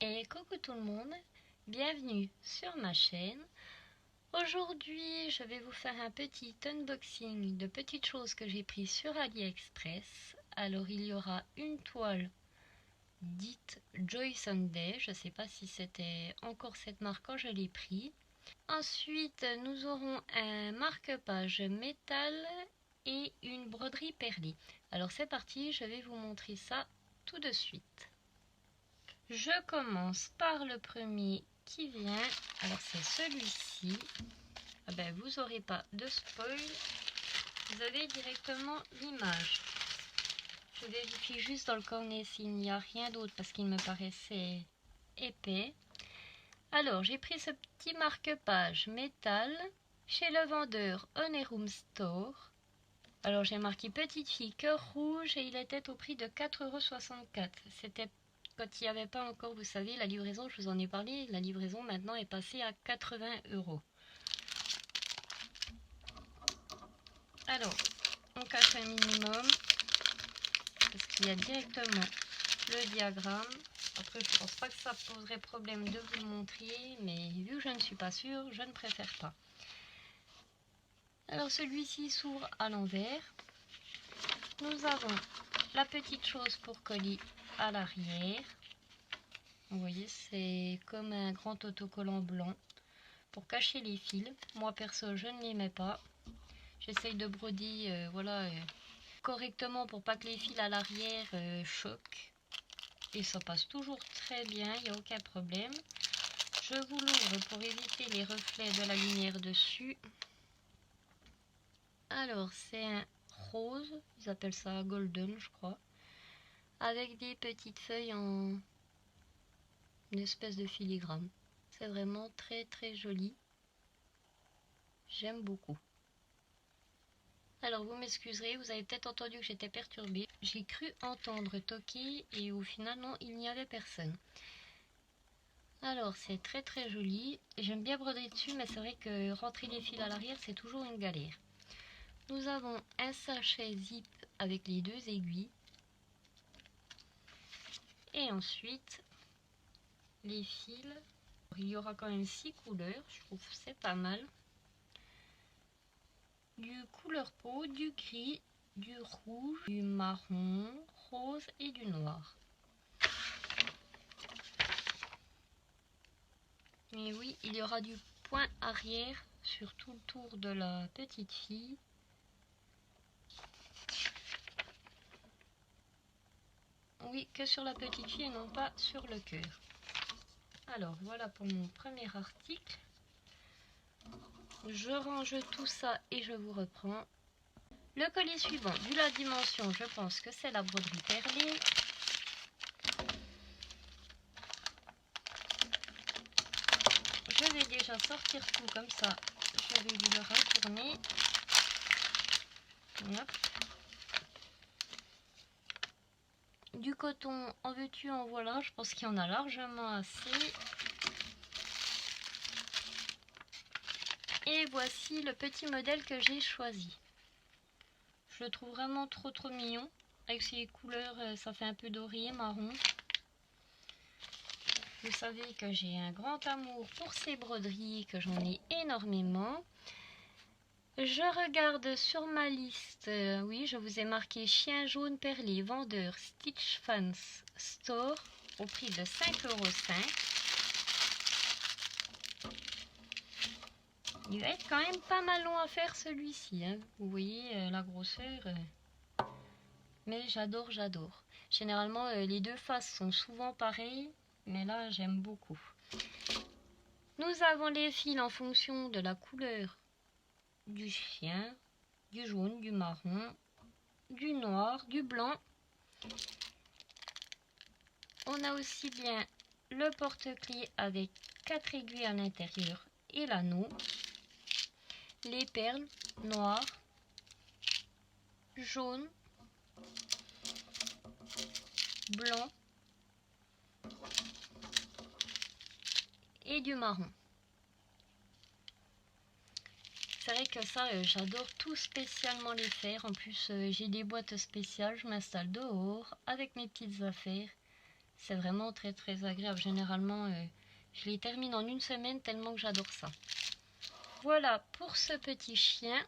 Et coucou tout le monde, bienvenue sur ma chaîne. Aujourd'hui, je vais vous faire un petit unboxing de petites choses que j'ai prises sur AliExpress. Alors, il y aura une toile dite Joy Sunday. Je ne sais pas si c'était encore cette marque quand je l'ai pris. Ensuite, nous aurons un marque-page métal et une broderie perlée. Alors, c'est parti, je vais vous montrer ça tout de suite. Je commence par le premier qui vient. Alors c'est celui-ci. Ah ben, vous n'aurez pas de spoil. Vous avez directement l'image. Je vérifie juste dans le cornet s'il n'y a rien d'autre parce qu'il me paraissait épais. Alors j'ai pris ce petit marque-page métal chez le vendeur Honeyroom Store. Alors j'ai marqué petite fille cœur rouge et il était au prix de 4,64 €. C'était quand il n'y avait pas encore, vous savez, la livraison, je vous en ai parlé, la livraison maintenant est passée à 80 €. Alors, on cache un minimum, parce qu'il y a directement le diagramme. Après, je pense pas que ça poserait problème de vous le montrer, mais vu que je ne suis pas sûre, je ne préfère pas. Alors, celui-ci s'ouvre à l'envers. Nous avons la petite chose pour coller à l'arrière. Vous voyez, c'est comme un grand autocollant blanc pour cacher les fils. Moi perso, je ne les mets pas. J'essaye de broder correctement pour pas que les fils à l'arrière choquent. Et ça passe toujours très bien, il n'y a aucun problème. Je vous l'ouvre pour éviter les reflets de la lumière dessus. Alors, c'est un rose, ils appellent ça golden, je crois, avec des petites feuilles en une espèce de filigrane. C'est vraiment très très joli. J'aime beaucoup. Alors vous m'excuserez, vous avez peut-être entendu que j'étais perturbée. J'ai cru entendre toquer et au final non, il n'y avait personne. Alors c'est très très joli. J'aime bien broder dessus, mais c'est vrai que rentrer les fils à l'arrière c'est toujours une galère. Nous avons un sachet zip avec les deux aiguilles. Et ensuite les fils. Il y aura quand même 6 couleurs, je trouve que c'est pas mal. Du couleur peau, du gris, du rouge, du marron, rose et du noir. Et oui, il y aura du point arrière sur tout le tour de la petite fille. Oui, que sur la petite fille et non pas sur le cœur. Alors voilà pour mon premier article. Je range tout ça et je vous reprends. Le colis suivant, vu la dimension, je pense que c'est la broderie perlée. Je vais déjà sortir tout comme ça. Je vais vous le retourner. Hop. Du coton, en veux-tu, en voilà. Je pense qu'il y en a largement assez. Et voici le petit modèle que j'ai choisi. Je le trouve vraiment trop mignon. Avec ses couleurs, ça fait un peu doré et marron. Vous savez que j'ai un grand amour pour ces broderies, que j'en ai énormément. Je regarde sur ma liste, oui, je vous ai marqué chien jaune perlé, vendeur Stitch Fans Store, au prix de 5,05 €. Il va être quand même pas mal long à faire celui-ci, hein. Vous voyez la grosseur. Mais j'adore. Généralement, les deux faces sont souvent pareilles, mais là, j'aime beaucoup. Nous avons les fils en fonction de la couleur du chien, du jaune, du marron, du noir, du blanc. On a aussi bien le porte-clés avec 4 aiguilles à l'intérieur et l'anneau, les perles noires, jaune, blanc et du marron. C'est vrai que ça, j'adore tout spécialement les faire. En plus, j'ai des boîtes spéciales, je m'installe dehors avec mes petites affaires. C'est vraiment très très agréable. Généralement, je les termine en une semaine tellement que j'adore ça. Voilà pour ce petit chien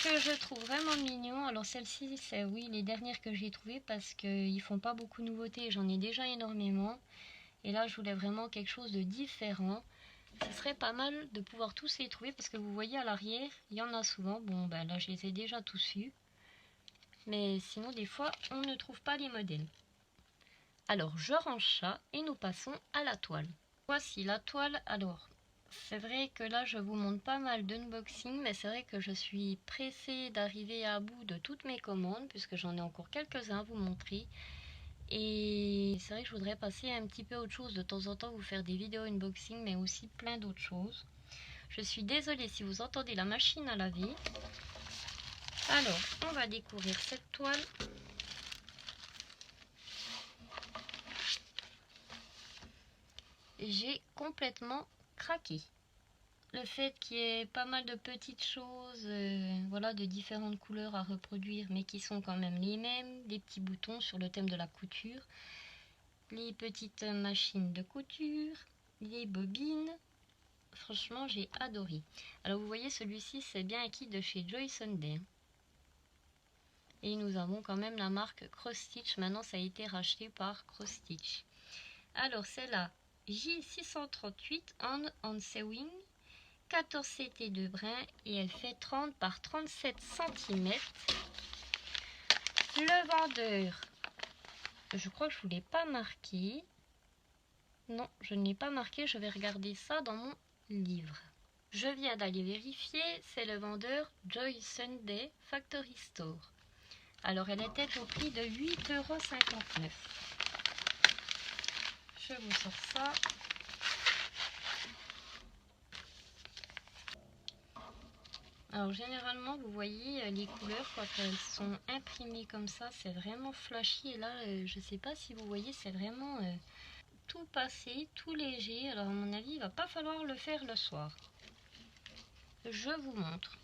que je trouve vraiment mignon. Alors celle-ci, c'est oui les dernières que j'ai trouvées parce qu'ils font pas beaucoup de nouveautés. J'en ai déjà énormément. Et là, je voulais vraiment quelque chose de différent. Ce serait pas mal de pouvoir tous les trouver parce que vous voyez à l'arrière, il y en a souvent. Bon, ben là, je les ai déjà tous eus. Mais sinon, des fois, on ne trouve pas les modèles. Alors, je range ça et nous passons à la toile. Voici la toile. Alors, c'est vrai que là, je vous montre pas mal d'unboxing, mais c'est vrai que je suis pressée d'arriver à bout de toutes mes commandes puisque j'en ai encore quelques-uns à vous montrer. Et c'est vrai que je voudrais passer un petit peu à autre chose de temps en temps, vous faire des vidéos unboxing, mais aussi plein d'autres choses. Je suis désolée si vous entendez la machine à laver. Alors, on va découvrir cette toile. J'ai complètement craqué. Le fait qu'il y ait pas mal de petites choses, voilà, de différentes couleurs à reproduire, mais qui sont quand même les mêmes, des petits boutons sur le thème de la couture, les petites machines de couture, les bobines. Franchement, j'ai adoré. Alors vous voyez, celui-ci, c'est bien acquis de chez Joy Sunday. Et nous avons quand même la marque Cross Stitch. Maintenant, ça a été racheté par Cross Stitch. Alors, c'est la J638 on Sewing, 14 CT de brin et elle fait 30 par 37 cm. Le vendeur, je crois que je ne vous l'ai pas marqué. Non, je ne l'ai pas marqué. Je vais regarder ça dans mon livre. Je viens d'aller vérifier, c'est le vendeur Joy Sunday Factory Store. Alors elle était au prix de 8,59 €. Je vous sors ça. Alors généralement vous voyez les couleurs quand elles sont imprimées comme ça, c'est vraiment flashy. Et là je sais pas si vous voyez, c'est vraiment tout passé, tout léger. Alors à mon avis il va pas falloir le faire le soir. Je vous montre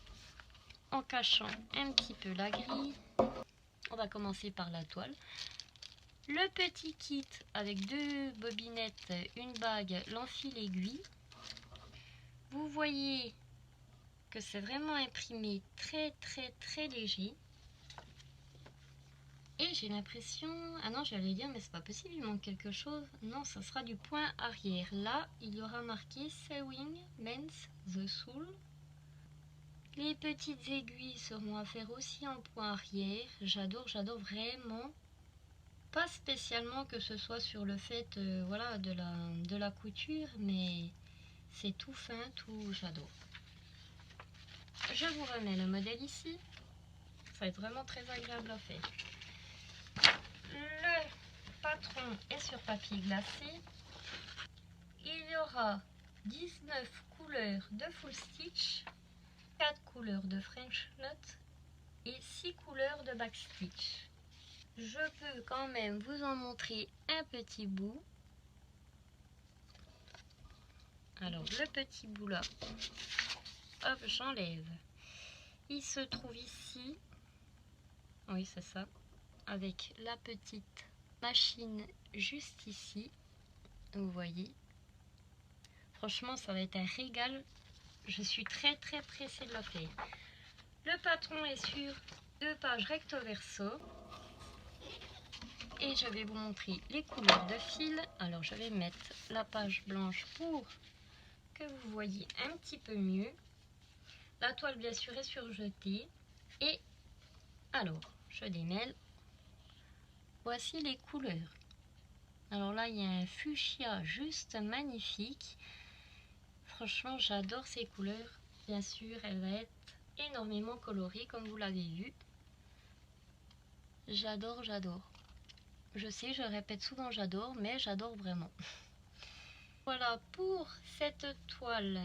en cachant un petit peu la grille. On va commencer par la toile. Le petit kit avec 2 bobinettes, une bague, l'enfil aiguille. Vous voyez que c'est vraiment imprimé très très très léger. Et j'ai l'impression... Ah non, j'allais dire, mais c'est pas possible, il manque quelque chose. Non, ça sera du point arrière. Là, il y aura marqué Sewing Mends the Soul. Les petites aiguilles seront à faire aussi en point arrière. J'adore vraiment. Pas spécialement que ce soit sur le fait voilà, de la couture, mais c'est tout fin, tout j'adore. Je vous remets le modèle ici. Ça va être vraiment très agréable à faire. Le patron est sur papier glacé. Il y aura 19 couleurs de full stitch, 4 couleurs de French knot et 6 couleurs de back stitch. Je peux quand même vous en montrer un petit bout. Alors le petit bout là, hop, j'enlève. Il se trouve ici, oui c'est ça, avec la petite machine juste ici, vous voyez. Franchement ça va être un régal, je suis très très pressée de le faire. Le patron est sur 2 pages recto verso. Et je vais vous montrer les couleurs de fil. Alors je vais mettre la page blanche pour que vous voyez un petit peu mieux. La toile bien sûr est surjetée. Et alors je démêle. Voici les couleurs. Alors là il y a un fuchsia juste magnifique. Franchement j'adore ces couleurs. Bien sûr elle va être énormément colorée comme vous l'avez vu. J'adore. Je sais, je répète souvent j'adore, mais j'adore vraiment. Voilà pour cette toile.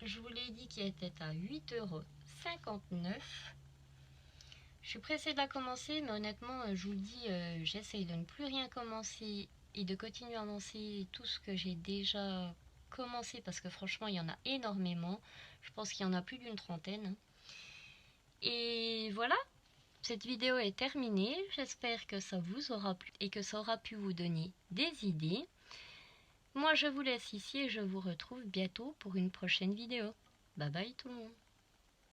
Je vous l'ai dit qu'elle était à 8,59 €. Je suis pressée de la commencer, mais honnêtement, je vous le dis, j'essaye de ne plus rien commencer et de continuer à avancer tout ce que j'ai déjà commencé parce que franchement, il y en a énormément. Je pense qu'il y en a plus d'une trentaine. Et voilà, Cette vidéo est terminée, j'espère que ça vous aura plu et que ça aura pu vous donner des idées. Moi je vous laisse ici et je vous retrouve bientôt pour une prochaine vidéo. Bye bye tout le monde.